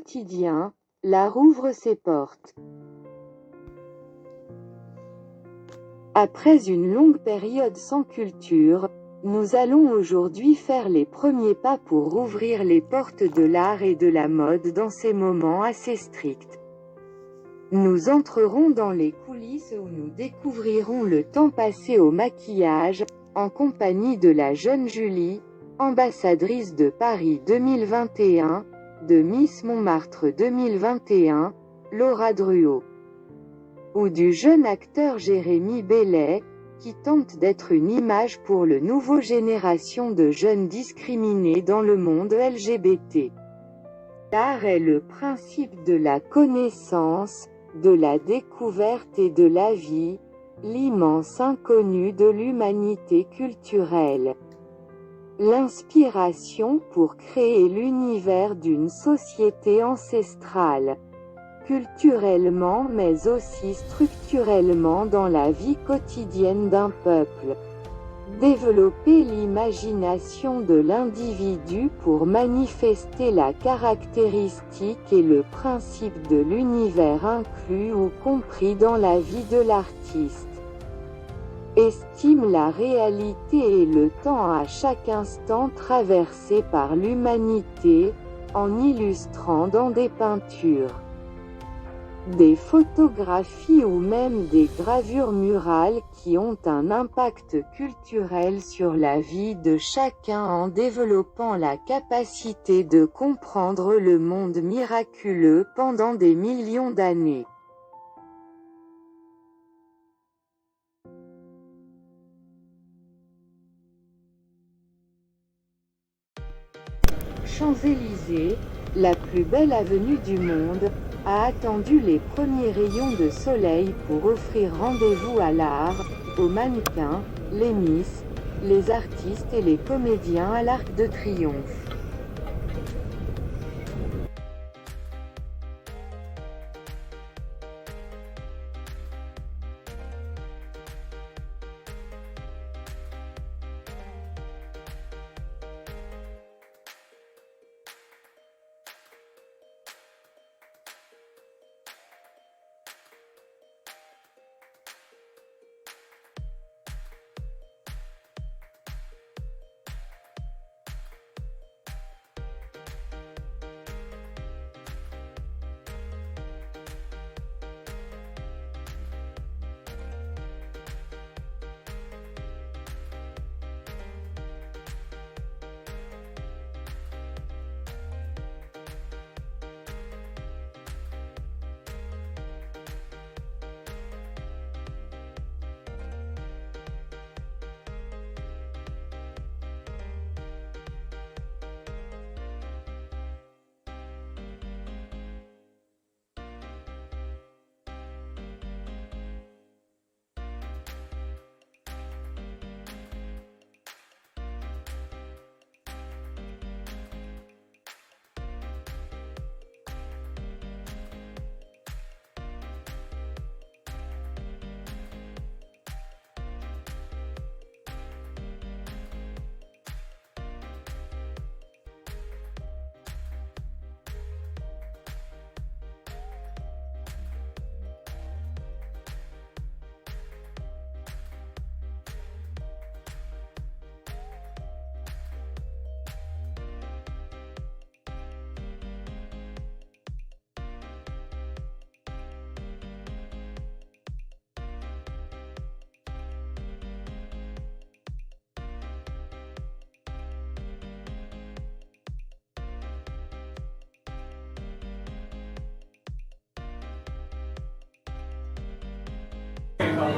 quotidien, l'art ouvre ses portes. Après une longue période sans culture, nous allons aujourd'hui faire les premiers pas pour ouvrir les portes de l'art et de la mode dans ces moments assez stricts. Nous entrerons dans les coulisses où nous découvrirons le temps passé au maquillage, en compagnie de la jeune Julie, ambassadrice de Paris 2021, de Miss Montmartre 2021, Laura Drouot. Ou du jeune acteur Jérémy Bellet, qui tente d'être une image pour le nouveau génération de jeunes discriminés dans le monde LGBT. L'art est le principe de la connaissance, de la découverte et de la vie, l'immense inconnu de l'humanité culturelle. L'inspiration pour créer l'univers d'une société ancestrale. Culturellement mais aussi structurellement dans la vie quotidienne d'un peuple. Développer l'imagination de l'individu pour manifester la caractéristique et le principe de l'univers inclus ou compris dans la vie de l'artiste. Estime la réalité et le temps à chaque instant traversé par l'humanité, en illustrant dans des peintures, des photographies ou même des gravures murales qui ont un impact culturel sur la vie de chacun en développant la capacité de comprendre le monde miraculeux pendant des millions d'années. Champs-Élysées, la plus belle avenue du monde, a attendu les premiers rayons de soleil pour offrir rendez-vous à l'art, aux mannequins, les miss, les artistes et les comédiens à l'Arc de Triomphe.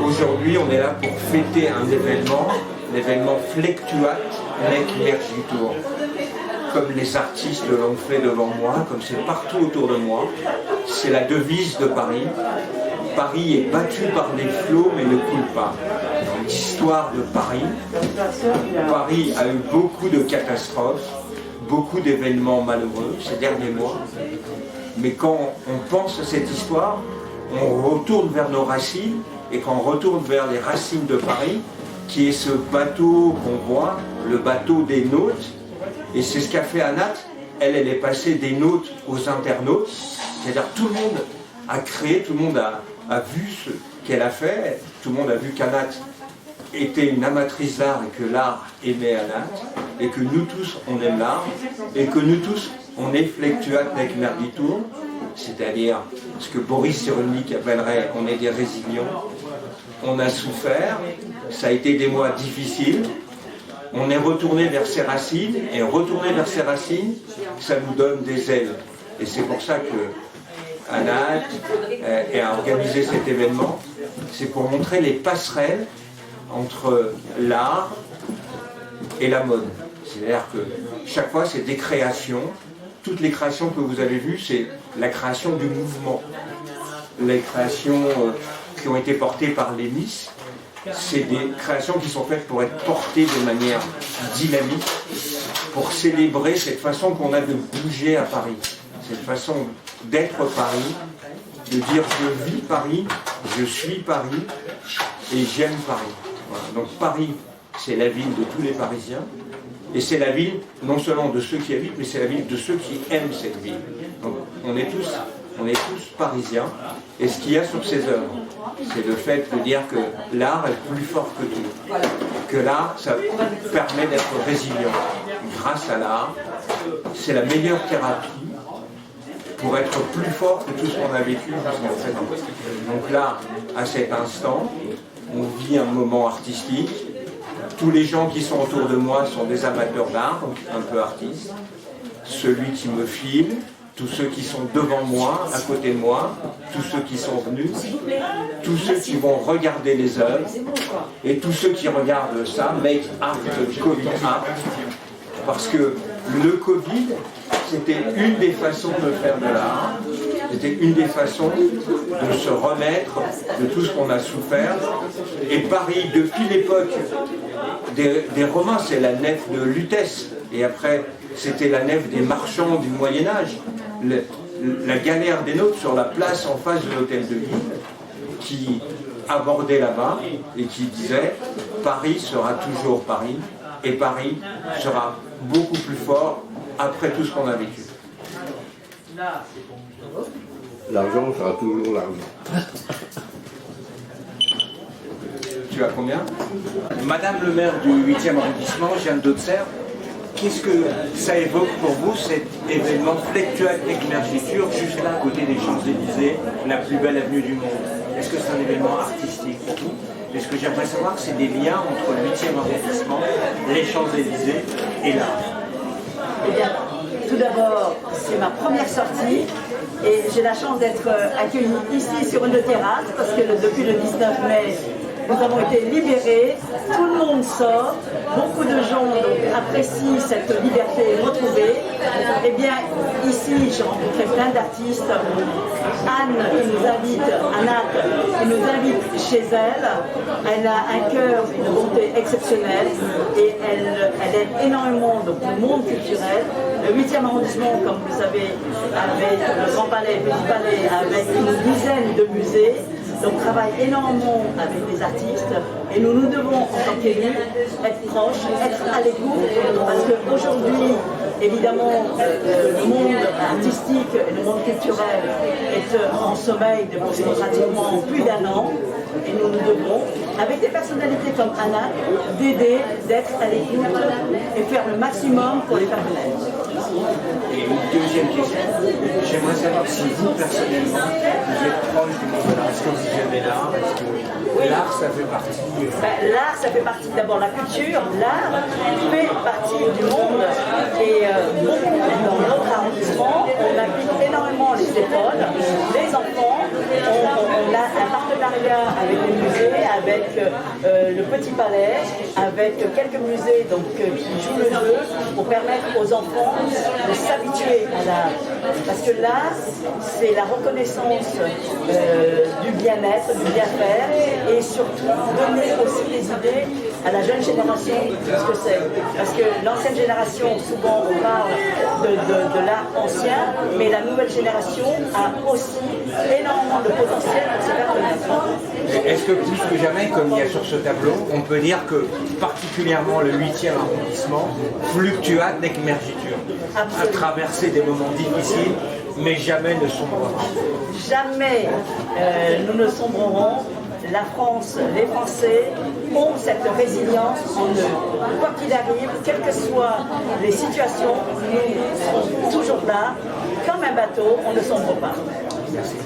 Aujourd'hui, on est là pour fêter un événement Flectuate Nec Mergitur. Comme les artistes l'ont fait devant moi, comme c'est partout autour de moi, c'est la devise de Paris. Paris est battu par les flots mais ne coule pas. Dans l'histoire de Paris, Paris a eu beaucoup de catastrophes, beaucoup d'événements malheureux ces derniers mois. Mais quand on pense à cette histoire, on retourne vers nos racines, et quand on retourne vers les racines de Paris, qui est ce bateau qu'on voit, le bateau des nautes, et c'est ce qu'a fait Anat, elle est passée des nôtres aux internautes. C'est-à-dire tout le monde a créé, tout le monde a vu ce qu'elle a fait, tout le monde a vu qu'Anat était une amatrice d'art et que l'art aimait Anat, et que nous tous on aime l'art, et que nous tous on est flectuat nec mergitur, c'est-à-dire ce que Boris Cyrulnik appellerait on est des résilients. On a souffert, ça a été des mois difficiles, on est retourné vers ses racines, et retourner vers ses racines, ça nous donne des ailes. Et c'est pour ça que Anat a organisé cet événement, c'est pour montrer les passerelles entre l'art et la mode. C'est-à-dire que chaque fois, c'est des créations. Toutes les créations que vous avez vues, c'est la création du mouvement. Les créations qui ont été portées par les Miss, c'est des créations qui sont faites pour être portées de manière dynamique, pour célébrer cette façon qu'on a de bouger à Paris, cette façon d'être Paris, de dire je vis Paris, je suis Paris et j'aime Paris. Voilà. Donc Paris, c'est la ville de tous les Parisiens, et c'est la ville non seulement de ceux qui habitent, mais c'est la ville de ceux qui aiment cette ville. Donc on est tous parisiens, et ce qu'il y a sur ces œuvres, c'est le fait de dire que l'art est plus fort que tout, que l'art, ça permet d'être résilient. Grâce à l'art, c'est la meilleure thérapie pour être plus fort que tout ce qu'on a vécu jusqu'à présent. Donc là, à cet instant, on vit un moment artistique. Tous les gens qui sont autour de moi sont des amateurs d'art, donc un peu artistes. Celui qui me filme, tous ceux qui sont devant moi, à côté de moi, tous ceux qui sont venus, tous ceux qui vont regarder les œuvres, et tous ceux qui regardent ça, make art, Covid art, parce que le Covid, c'était une des façons de faire de l'art, c'était une des façons de se remettre de tout ce qu'on a souffert. Et Paris, depuis l'époque des Romains, c'est la nef de Lutèce, et après c'était la nef des marchands du Moyen-Âge, la galère des nôtres sur la place en face de l'hôtel de Ville, qui abordait là-bas et qui disait Paris sera toujours Paris, et Paris sera beaucoup plus fort après tout ce qu'on a vécu. L'argent sera toujours l'argent. Tu as combien? Madame le maire du 8e arrondissement, Jeanne d'Auxerre, qu'est-ce que ça évoque pour vous, cet événement Flectuat nec mergitur, juste là à côté des Champs-Élysées, la plus belle avenue du monde? Est-ce que c'est un événement artistique pour vous? Et ce que j'aimerais savoir, c'est des liens entre le 8e arrondissement, les Champs-Élysées et l'art. Eh bien, tout d'abord, c'est ma première sortie et j'ai la chance d'être accueillie ici sur une terrasse parce que depuis le 19 mai, nous avons été libérés, tout le monde sort, beaucoup de gens apprécient cette liberté retrouvée. Eh bien, ici, j'ai rencontré plein d'artistes. Anne, qui nous invite, Anat, qui nous invite chez elle. Elle a un cœur, une bonté exceptionnelle et elle aide énormément donc, le monde culturel. Le 8e arrondissement, comme vous savez, avec le Grand Palais, le Petit Palais, avec une dizaine de musées. Donc travaille énormément avec les artistes et nous devons en tant qu'élus être proches, être à l'écoute parce qu'aujourd'hui, évidemment, le monde artistique et le monde culturel est en sommeil depuis pratiquement plus d'1 an et nous devons, avec des personnalités comme Anna, d'aider, d'être à l'écoute et faire le maximum pour les faire connaître. Et une deuxième question, j'aimerais savoir si vous, personnellement, vous êtes proche du monde de l'art. Est-ce que vous aimez l'art? Est-ce que l'art, ça fait partie L'art, ça fait partie d'abord la culture. L'art fait partie du monde. Et beaucoup dans notre arrondissement, on applique énormément les écoles, les enfants. On a un partenariat avec les musées, avec le Petit Palais, avec quelques musées donc, qui jouent le jeu pour permettre aux enfants de s'habituer à l'art. Parce que l'art, c'est la reconnaissance du bien-être, du bien-faire et surtout donner aussi des idées à la jeune génération de ce que c'est. Parce que l'ancienne génération, souvent on parle de l'art ancien, mais la nouvelle génération a aussi énormément vraiment le potentiel pour se faire connaître. Est-ce que plus que jamais, comme il y a sur ce tableau, on peut dire que particulièrement le 8e arrondissement fluctua avec émergiture, a traversé des moments difficiles, mais jamais ne sombrera. Jamais nous ne sombrerons. La France, les Français ont cette résilience en eux. Quoi qu'il arrive, quelles que soient les situations, nous serons toujours là. Comme un bateau, on ne sombre pas. Merci.